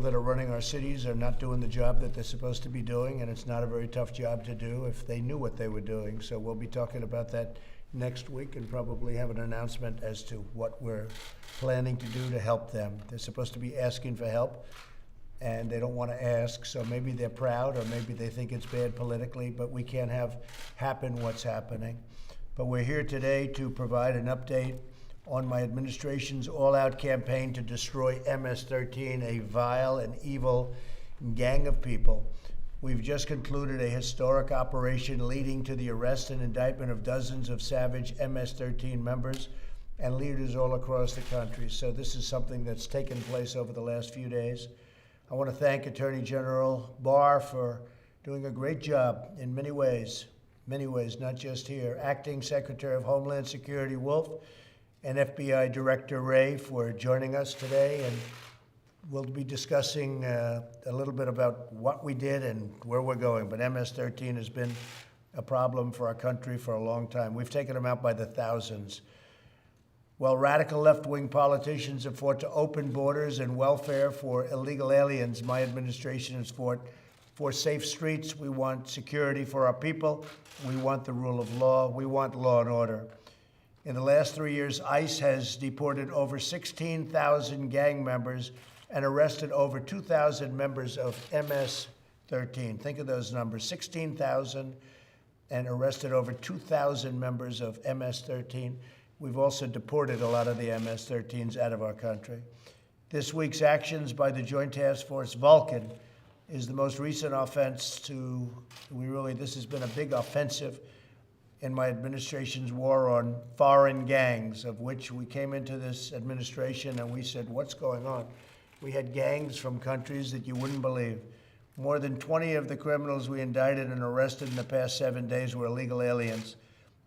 that are running our cities are not doing the job that they're supposed to be doing, and it's not a very tough job to do if they knew what they were doing. So we'll be talking about that next week and probably have an announcement as to what we're planning to do to help them. They're supposed to be asking for help, and they don't want to ask, so maybe they're proud or maybe they think it's bad politically, but we can't have happen what's happening. But we're here today to provide an update on my administration's all-out campaign to destroy MS-13, a vile and evil gang of people. We've just concluded a historic operation leading to the arrest and indictment of dozens of savage MS-13 members and leaders all across the country. So this is something that's taken place over the last few days. I want to thank Attorney General Barr for doing a great job in many ways, not just here. Acting Secretary of Homeland Security Wolf and FBI Director Wray for joining us today, and we'll be discussing a little bit about what we did and where we're going. But MS-13 has been a problem for our country for a long time. We've taken them out by the thousands. While radical left-wing politicians have fought to open borders and welfare for illegal aliens, my administration has fought for safe streets. We want security for our people. We want the rule of law. We want law and order. In the last 3 years, ICE has deported over 16,000 gang members and arrested over 2,000 members of MS-13. Think of those numbers, 16,000 and arrested over 2,000 members of MS-13. We've also deported a lot of the MS-13s out of our country. This week's actions by the Joint Task Force Vulcan is the most recent offense this has been a big offensive in my administration's war on foreign gangs, of which we came into this administration and we said, what's going on? We had gangs from countries that you wouldn't believe. More than 20 of the criminals we indicted and arrested in the past 7 days were illegal aliens.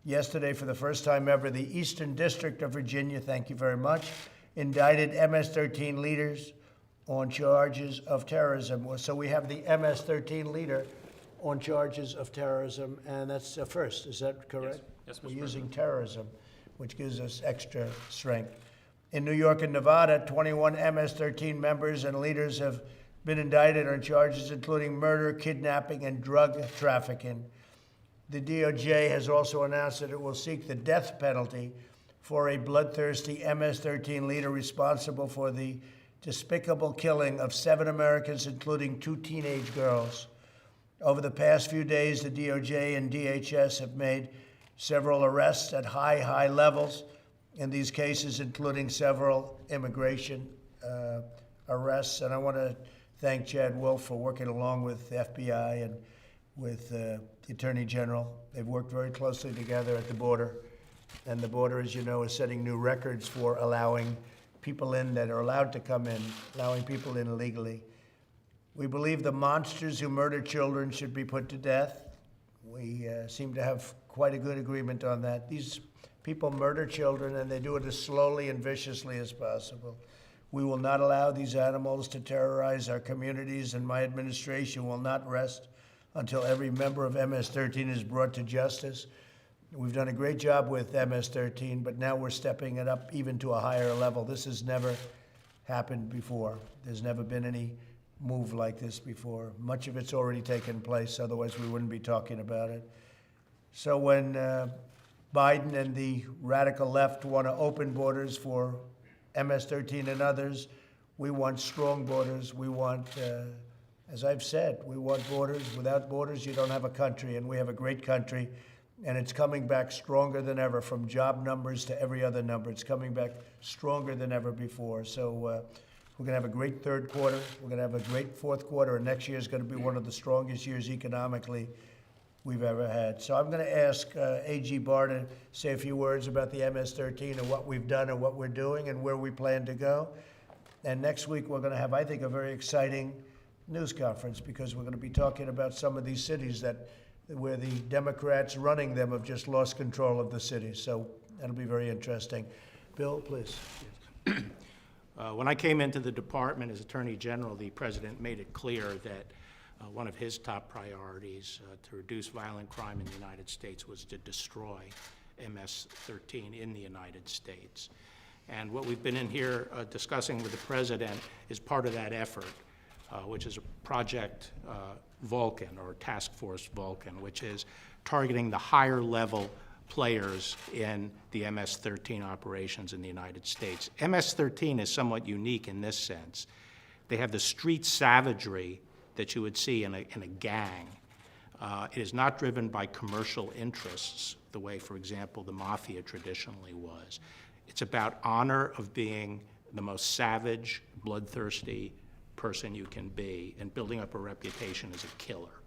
Yesterday, for the first time ever, the Eastern District of Virginia, thank you very much, indicted MS-13 leaders on charges of terrorism. So we have the MS-13 leader on charges of terrorism, and that's a first. Is that correct? Yes, Mr. We're President. using terrorism, which gives us extra strength. In New York and Nevada, 21 MS-13 members and leaders have been indicted on charges including murder, kidnapping, and drug trafficking. The DOJ has also announced that it will seek the death penalty for a bloodthirsty MS-13 leader responsible for the despicable killing of 7 Americans, including 2 teenage girls. Over the past few days, the DOJ and DHS have made several arrests at high levels in these cases, including several immigration arrests. And I want to thank Chad Wolf for working along with the FBI and with the Attorney General. They've worked very closely together at the border. And the border, as you know, is setting new records for allowing people in that are allowed to come in, allowing people in illegally. We believe the monsters who murder children should be put to death. We seem to have quite a good agreement on that. These people murder children, and they do it as slowly and viciously as possible. We will not allow these animals to terrorize our communities, and my administration will not rest until every member of MS-13 is brought to justice. We've done a great job with MS-13, but now we're stepping it up even to a higher level. This has never happened before. There's never been any move like this before. Much of it's already taken place, otherwise we wouldn't be talking about it. So when Biden and the radical left want to open borders for MS-13 and others, we want strong borders. We want, as I've said, we want borders. Without borders, you don't have a country, and we have a great country, and it's coming back stronger than ever, from job numbers to every other number. It's coming back stronger than ever before. So we're going to have a great third quarter. We're going to have a great fourth quarter, and next year is going to be one of the strongest years economically we've ever had. So I'm going to ask AG Barr to say a few words about the MS-13 and what we've done and what we're doing and where we plan to go. And next week we're going to have, I think, a very exciting news conference, because we're going to be talking about some of these cities where the Democrats running them have just lost control of the cities. So that'll be very interesting. Bill, please. When I came into the department as Attorney General, the President made it clear that one of his top priorities to reduce violent crime in the United States was to destroy MS-13 in the United States. And what we've been in here discussing with the President is part of that effort. which is a project Vulcan, or Task Force Vulcan, which is targeting the higher level players in the MS-13 operations in the United States. MS-13 is somewhat unique in this sense. They have the street savagery that you would see in a gang. It is not driven by commercial interests, the way, for example, the mafia traditionally was. It's about honor of being the most savage, bloodthirsty person you can be, and building up a reputation as a killer.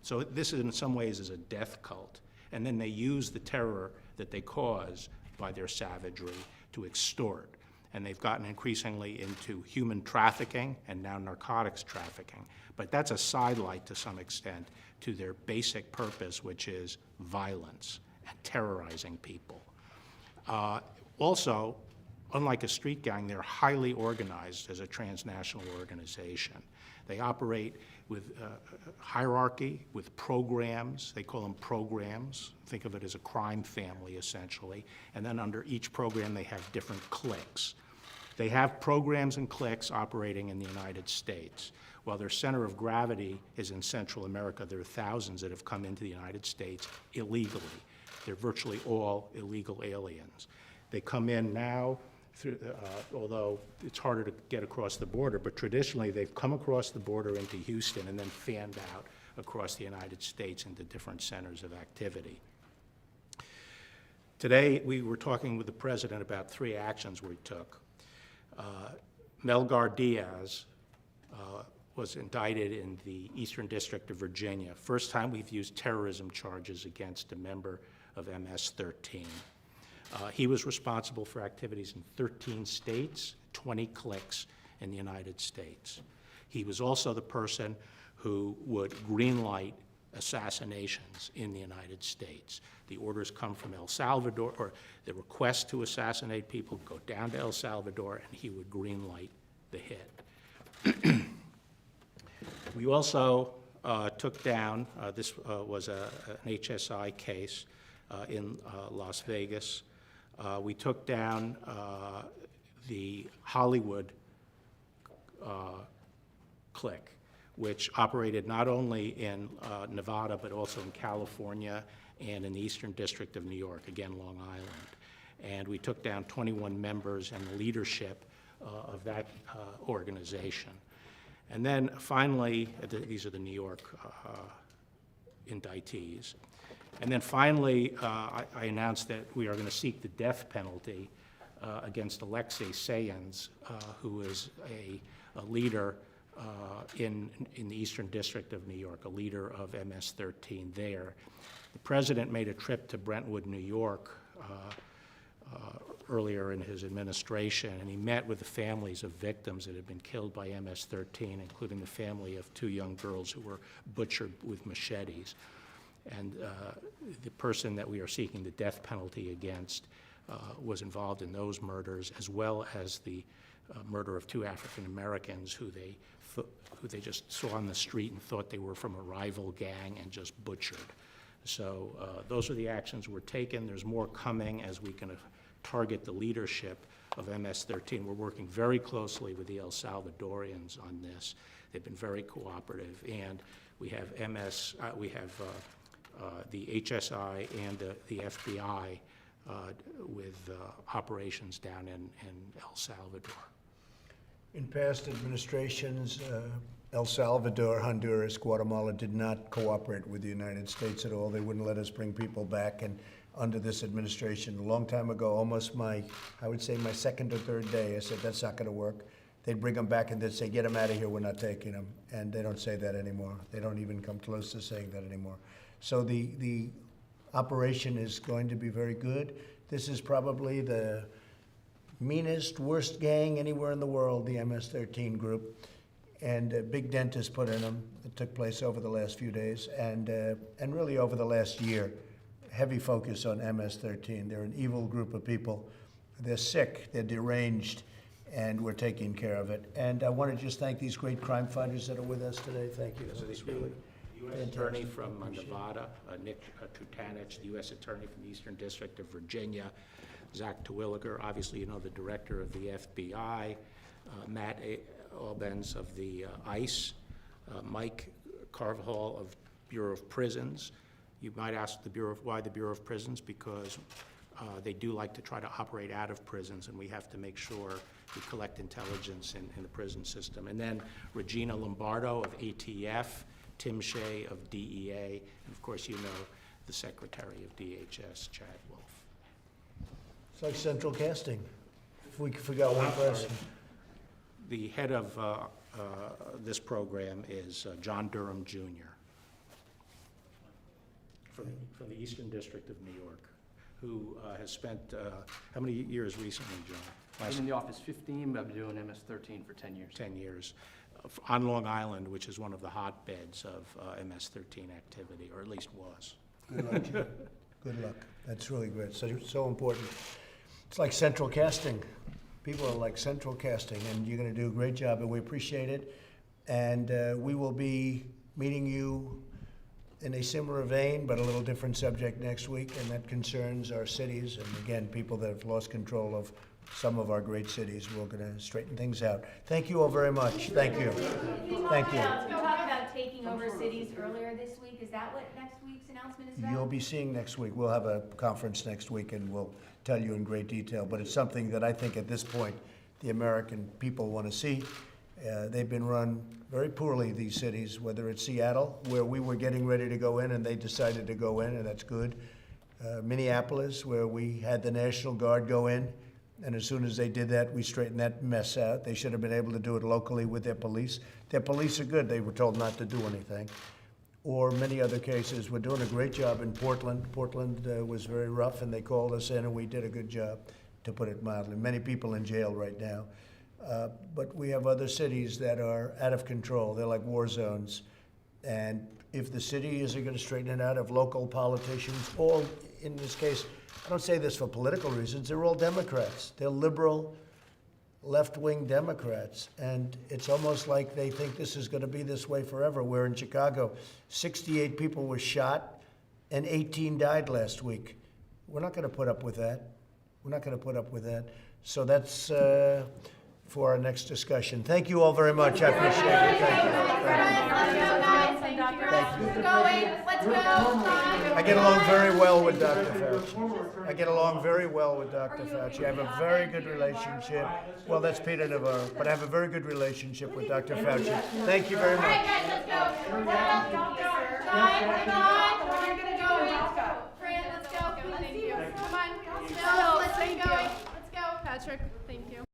So this, in some ways, is a death cult. And then they use the terror that they cause by their savagery to extort. And they've gotten increasingly into human trafficking and now narcotics trafficking. But that's a sidelight to some extent to their basic purpose, which is violence and terrorizing people. Also, unlike a street gang, they're highly organized as a transnational organization. They operate with hierarchy, with programs. They call them programs. Think of it as a crime family, essentially. And then under each program, they have different cliques. They have programs and cliques operating in the United States. While their center of gravity is in Central America, there are thousands that have come into the United States illegally. They're virtually all illegal aliens. They come in now, although it's harder to get across the border, but traditionally they've come across the border into Houston and then fanned out across the United States into different centers of activity. Today, we were talking with the president about 3 actions we took. Melgar Diaz was indicted in the Eastern District of Virginia. First time we've used terrorism charges against a member of MS-13. He was responsible for activities in 13 states, 20 cliques in the United States. He was also the person who would greenlight assassinations in the United States. The orders come from El Salvador, or the request to assassinate people go down to El Salvador, and he would greenlight the hit. We also took down, this was an HSI case in Las Vegas. We took down the Hollywood clique, which operated not only in Nevada, but also in California and in the Eastern District of New York, again, Long Island. And we took down 21 members and the leadership of that organization. And then finally, these are the New York indictees. And then finally, I announced that we are going to seek the death penalty against Alexei Sayans, who is a leader in the Eastern District of New York, a leader of MS-13 there. The president made a trip to Brentwood, New York earlier in his administration, and he met with the families of victims that had been killed by MS-13, including the family of 2 young girls who were butchered with machetes. And the person that we are seeking the death penalty against was involved in those murders, as well as the murder of 2 African Americans who they just saw on the street and thought they were from a rival gang and just butchered. So those are the actions we're taking. There's more coming as we can target the leadership of MS-13. We're working very closely with the El Salvadorians on this. They've been very cooperative, and we have the HSI and the FBI with operations down in El Salvador. In past administrations, El Salvador, Honduras, Guatemala did not cooperate with the United States at all. They wouldn't let us bring people back. And under this administration, a long time ago, almost I would say my 2nd or 3rd day, I said, that's not going to work. They'd bring them back and they'd say, get them out of here, we're not taking them. And they don't say that anymore. They don't even come close to saying that anymore. So the operation is going to be very good. This is probably the meanest, worst gang anywhere in the world, the MS-13 group. And a big dent is put in them. It took place over the last few days and really over the last year. Heavy focus on MS-13. They're an evil group of people. They're sick, they're deranged, and we're taking care of it. And I want to just thank these great crime fighters that are with us today. Thank you. This is the U.S. Attorney from Nevada, Nick Trutanich, the U.S. Attorney from the Eastern District of Virginia, Zach Terwilliger, obviously you know the Director of the FBI, Matt Albens of the ICE, Mike Carvajal of Bureau of Prisons. You might ask why the Bureau of Prisons, because they do like to try to operate out of prisons, and we have to make sure we collect intelligence in the prison system. And then Regina Lombardo of ATF, Tim Shea of DEA, and of course you know the Secretary of DHS, Chad Wolf. It's like central casting. If we forgot one person. The head of this program is John Durham Jr. from the Eastern District of New York, who has spent, how many years recently, John? I've been in the office 15, but I've been doing MS-13 for 10 years. 10 years. On Long Island, which is one of the hotbeds of MS-13 activity, or at least was. Good luck, Jim. Good luck. That's really great. So important. It's like central casting. People are like central casting, and you're going to do a great job, and we appreciate it. And we will be meeting you in a similar vein, but a little different subject next week, and that concerns our cities, and again, people that have lost control of some of our great cities. We're going to straighten things out. Thank you all very much. Thank you. Thank you. You talked about taking over cities earlier this week. Is that what next week's announcement is about? You'll be seeing next week. We'll have a conference next week, and we'll tell you in great detail, but it's something that I think at this point the American people want to see. They've been run very poorly, these cities, whether it's Seattle, where we were getting ready to go in and they decided to go in, and that's good. Minneapolis, where we had the National Guard go in, and as soon as they did that, we straightened that mess out. They should have been able to do it locally with their police. Their police are good. They were told not to do anything. Or many other cases. We're doing a great job in Portland. Portland was very rough, and they called us in, and we did a good job, to put it mildly. Many people in jail right now. But we have other cities that are out of control. They're like war zones. And if the city isn't going to straighten it out, if local politicians, all in this case, I don't say this for political reasons, they're all Democrats. They're liberal, left-wing Democrats. And it's almost like they think this is going to be this way forever. Where in Chicago, 68 people were shot and 18 died last week. We're not going to put up with that. We're not going to put up with that. So that's for our next discussion. Thank you all very much. I appreciate it. Thank you. Let's go. I get along very well with Dr. Fauci. I get along very well with Dr. Fauci. I have a very good relationship. Well, that's Peter Navarro, but I have a very good relationship with Dr. Fauci. Thank you very All right, much. guys, let's go. Hang on. We're gonna go. Fran, let's go. Thank you. Come on. Let's get going. Let's go. Patrick, thank you.